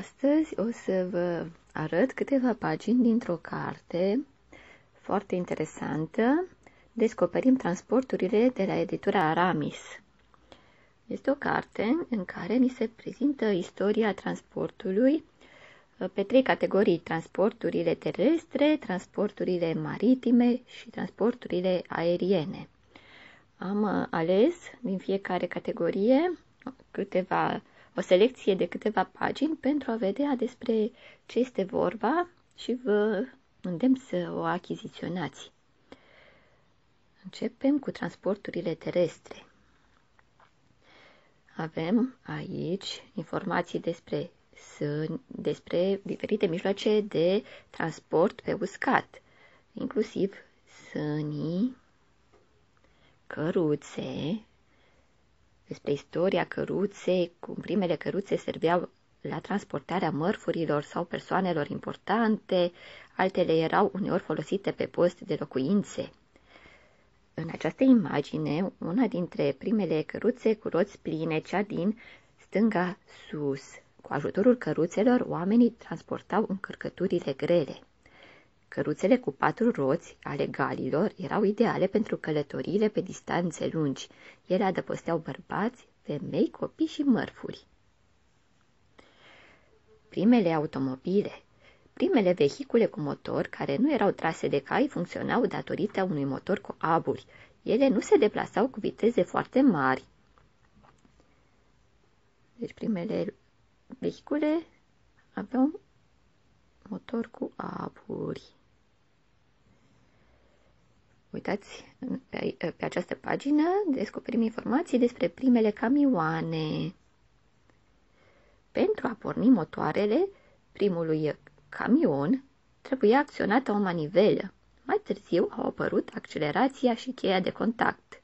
Astăzi o să vă arăt câteva pagini dintr-o carte foarte interesantă. Descoperim transporturile de la editura Aramis. Este o carte în care ni se prezintă istoria transportului pe trei categorii: transporturile terestre, transporturile maritime și transporturile aeriene. Am ales din fiecare categorie o selecție de câteva pagini pentru a vedea despre ce este vorba și vă îndemn să o achiziționați. Începem cu transporturile terestre. Avem aici informații despre diferite mijloace de transport pe uscat, inclusiv sânii, căruțe, despre istoria căruței, cum primele căruțe serveau la transportarea mărfurilor sau persoanelor importante, altele erau uneori folosite pe post de locuințe. În această imagine, una dintre primele căruțe cu roți pline, cea din stânga sus. Cu ajutorul căruțelor, oamenii transportau încărcăturile grele. Căruțele cu 4 roți ale galilor erau ideale pentru călătoriile pe distanțe lungi. Ele adăposteau bărbați, femei, copii și mărfuri. Primele automobile. Primele vehicule cu motor, care nu erau trase de cai, funcționau datorită unui motor cu aburi. Ele nu se deplasau cu viteze foarte mari. Deci primele vehicule aveau motor cu aburi. Uitați, pe această pagină descoperim informații despre primele camioane. Pentru a porni motoarele primului camion, trebuia acționată o manivelă. Mai târziu au apărut accelerația și cheia de contact.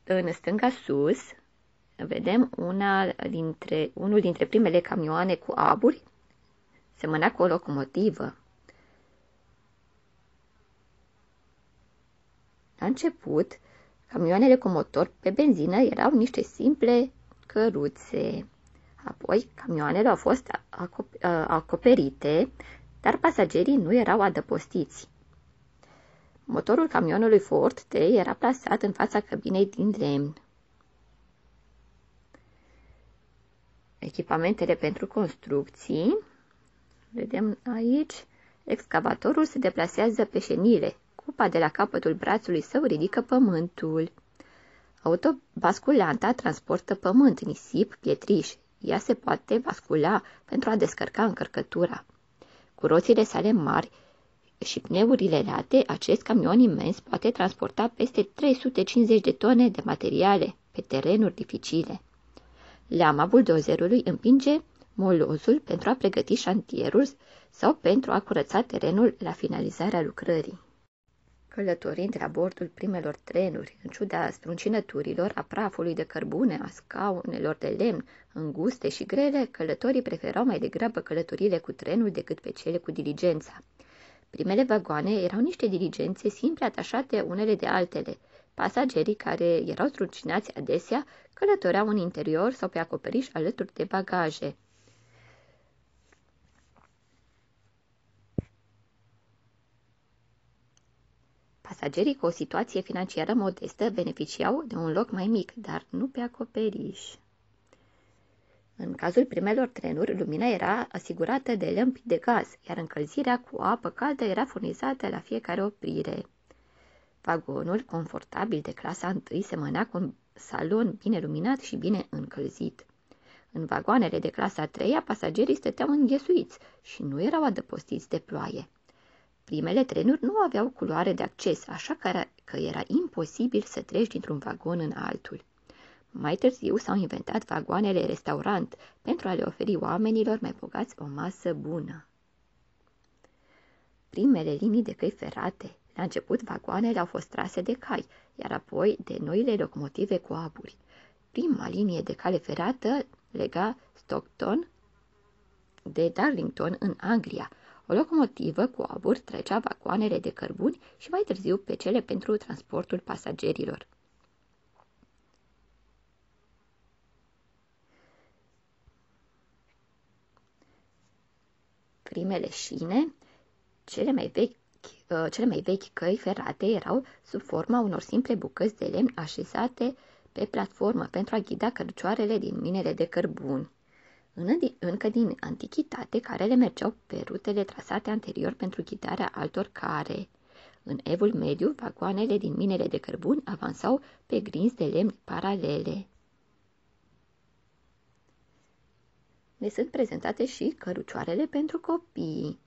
În stânga sus vedem unul dintre primele camioane cu aburi, semăna cu o locomotivă. La început, camioanele cu motor pe benzină erau niște simple căruțe. Apoi, camioanele au fost acoperite, dar pasagerii nu erau adăpostiți. Motorul camionului Ford T era plasat în fața cabinei din lemn. Echipamentele pentru construcții. Vedem aici, excavatorul se deplasează pe șenile. Cupa de la capătul brațului său ridică pământul. Autobasculanta transportă pământ, nisip, pietriș. Ea se poate bascula pentru a descărca încărcătura. Cu roțile sale mari și pneurile late, acest camion imens poate transporta peste 350 de tone de materiale pe terenuri dificile. Lama buldozerului împinge molozul pentru a pregăti șantierul sau pentru a curăța terenul la finalizarea lucrării. Călătorind la bordul primelor trenuri, în ciuda spruncinăturilor, a prafului de cărbune, a scaunelor de lemn înguste și grele, călătorii preferau mai degrabă călătorile cu trenul decât pe cele cu diligența. Primele vagoane erau niște diligențe simple atașate unele de altele. Pasagerii, care erau struncinați adesea, călătoreau în interior sau pe acoperiș alături de bagaje. Pasagerii cu o situație financiară modestă beneficiau de un loc mai mic, dar nu pe acoperiș. În cazul primelor trenuri, lumina era asigurată de lămpi de gaz, iar încălzirea cu apă caldă era furnizată la fiecare oprire. Vagonul, confortabil de clasa 1, semăna cu un salon bine luminat și bine încălzit. În vagoanele de clasa 3, pasagerii stăteau înghesuiți și nu erau adăpostiți de ploaie. Primele trenuri nu aveau culoare de acces, așa că era imposibil să treci dintr-un vagon în altul. Mai târziu s-au inventat vagoanele restaurant pentru a le oferi oamenilor mai bogați o masă bună. Primele linii de căi ferate. La început, vagoanele au fost trase de cai, iar apoi de noile locomotive cu aburi. Prima linie de cale ferată lega Stockton de Darlington în Anglia. O locomotivă cu aburi trecea vagoanele de cărbuni și mai târziu pe cele pentru transportul pasagerilor. primele șine, cele mai vechi căi ferate erau sub forma unor simple bucăți de lemn așezate pe platformă pentru a ghida cărcioarele din minele de cărbuni. Încă din antichitate, carele mergeau pe rutele trasate anterior pentru ghidarea altor care. În Evul Mediu, vagoanele din minele de cărbuni avansau pe grinzi de lemn paralele. Ne sunt prezentate și cărucioarele pentru copii.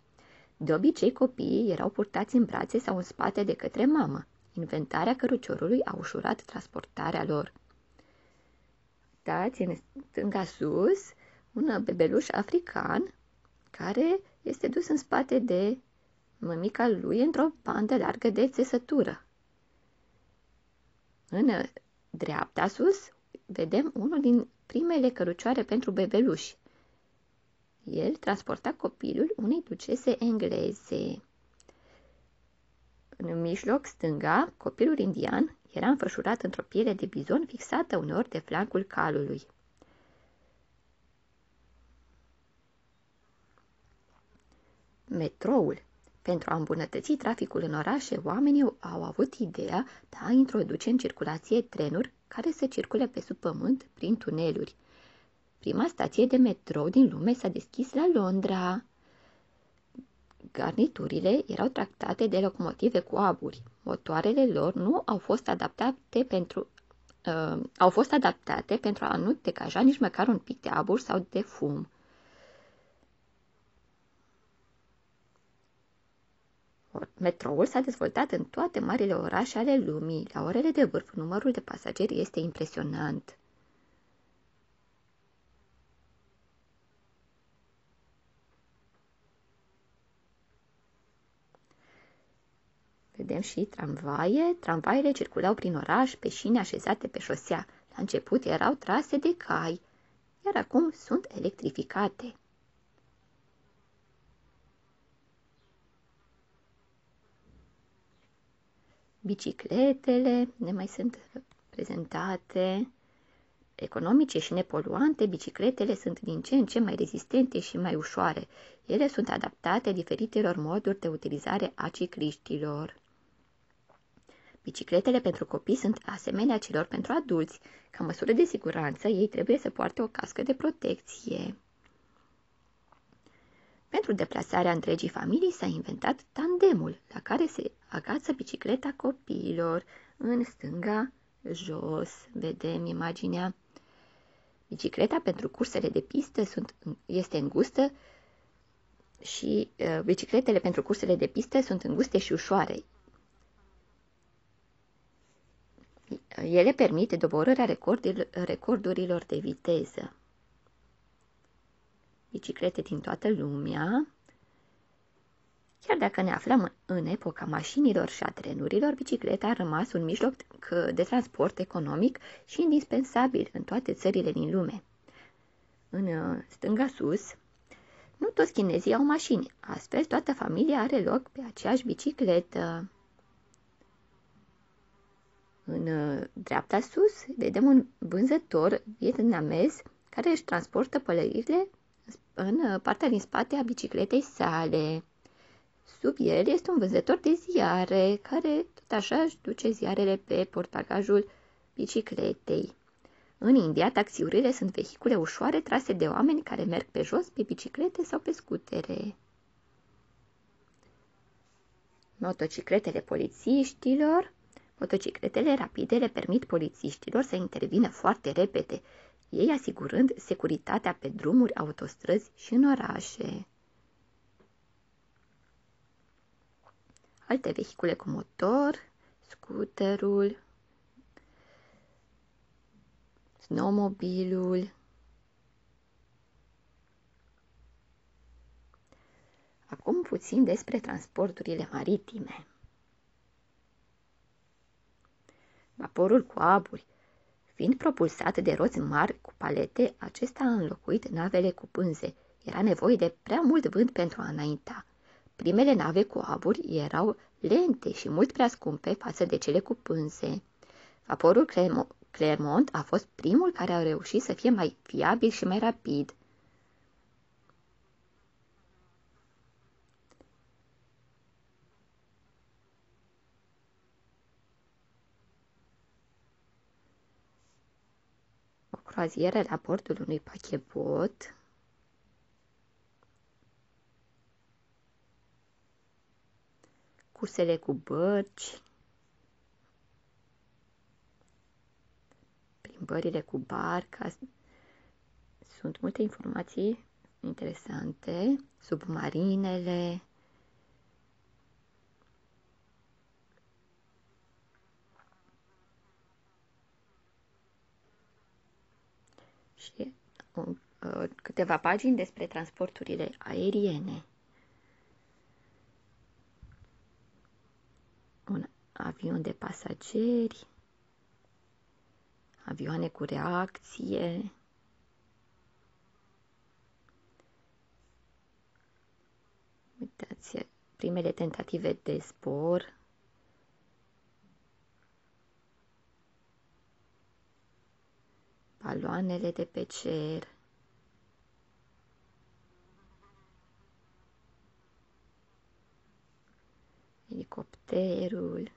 De obicei, copiii erau purtați în brațe sau în spate de către mamă. Inventarea căruciorului a ușurat transportarea lor. Dați în stânga sus un bebeluș african care este dus în spate de mămica lui într-o bandă largă de țesătură. În dreapta sus vedem unul din primele cărucioare pentru bebeluși. El transporta copilul unei ducese engleze. În mijloc stânga, copilul indian era înfășurat într-o piele de bizon fixată uneori de flancul calului. Metroul. Pentru a îmbunătăți traficul în orașe, oamenii au avut ideea de a introduce în circulație trenuri care să circule pe sub pământ prin tuneluri. Prima stație de metrou din lume s-a deschis la Londra. Garniturile erau tractate de locomotive cu aburi. Motoarele lor nu au fost adaptate pentru a nu degaja nici măcar un pic de abur sau de fum. Metroul s-a dezvoltat în toate marile orașe ale lumii. La orele de vârf, numărul de pasageri este impresionant. Vedem și tramvaie. Tramvaiele circulau prin oraș pe șine așezate pe șosea. La început erau trase de cai, iar acum sunt electrificate. Bicicletele ne mai sunt prezentate. Economice și nepoluante, bicicletele sunt din ce în ce mai rezistente și mai ușoare. Ele sunt adaptate diferitelor moduri de utilizare a cicliștilor. Bicicletele pentru copii sunt asemenea celor pentru adulți. Ca măsură de siguranță, ei trebuie să poarte o cască de protecție. Pentru deplasarea întregii familii s-a inventat tandemul, la care se agață bicicleta copiilor. În stânga, jos, vedem imaginea. Bicicleta pentru cursele de pistă este îngustă și bicicletele pentru cursele de pistă sunt înguste și ușoare. Ele permit doborârea recordurilor de viteză. Biciclete din toată lumea. Chiar dacă ne aflăm în epoca mașinilor și a trenurilor, bicicleta a rămas un mijloc de transport economic și indispensabil în toate țările din lume. În stânga sus, nu toți chinezii au mașini, astfel toată familia are loc pe aceeași bicicletă. În dreapta sus, vedem un vânzător vietnamez care își transportă pălăriile în partea din spate a bicicletei sale. Sub el este un vânzător de ziare, care tot așa își duce ziarele pe portbagajul bicicletei. În India, taxiurile sunt vehicule ușoare trase de oameni care merg pe jos, pe biciclete sau pe scutere. Motocicletele polițiștilor. Motocicletele rapide le permit polițiștilor să intervină foarte repede, ei asigurând securitatea pe drumuri, autostrăzi și în orașe. Alte vehicule cu motor, scuterul, snowmobilul. Acum puțin despre transporturile maritime. Vaporul cu aburi. Fiind propulsat de roți mari cu palete, acesta a înlocuit navele cu pânze. Era nevoie de prea mult vânt pentru a înainta. Primele nave cu aburi erau lente și mult prea scumpe față de cele cu pânze. Vaporul Clermont a fost primul care a reușit să fie mai fiabil și mai rapid. croazieră la bordul unui pachet, cursele cu bărci, plimbările cu barca. Sunt multe informații interesante, submarinele, și câteva pagini despre transporturile aeriene. Un avion de pasageri, avioane cu reacție, uitați, primele tentative de zbor, baloanele de pe cer, elicopterul,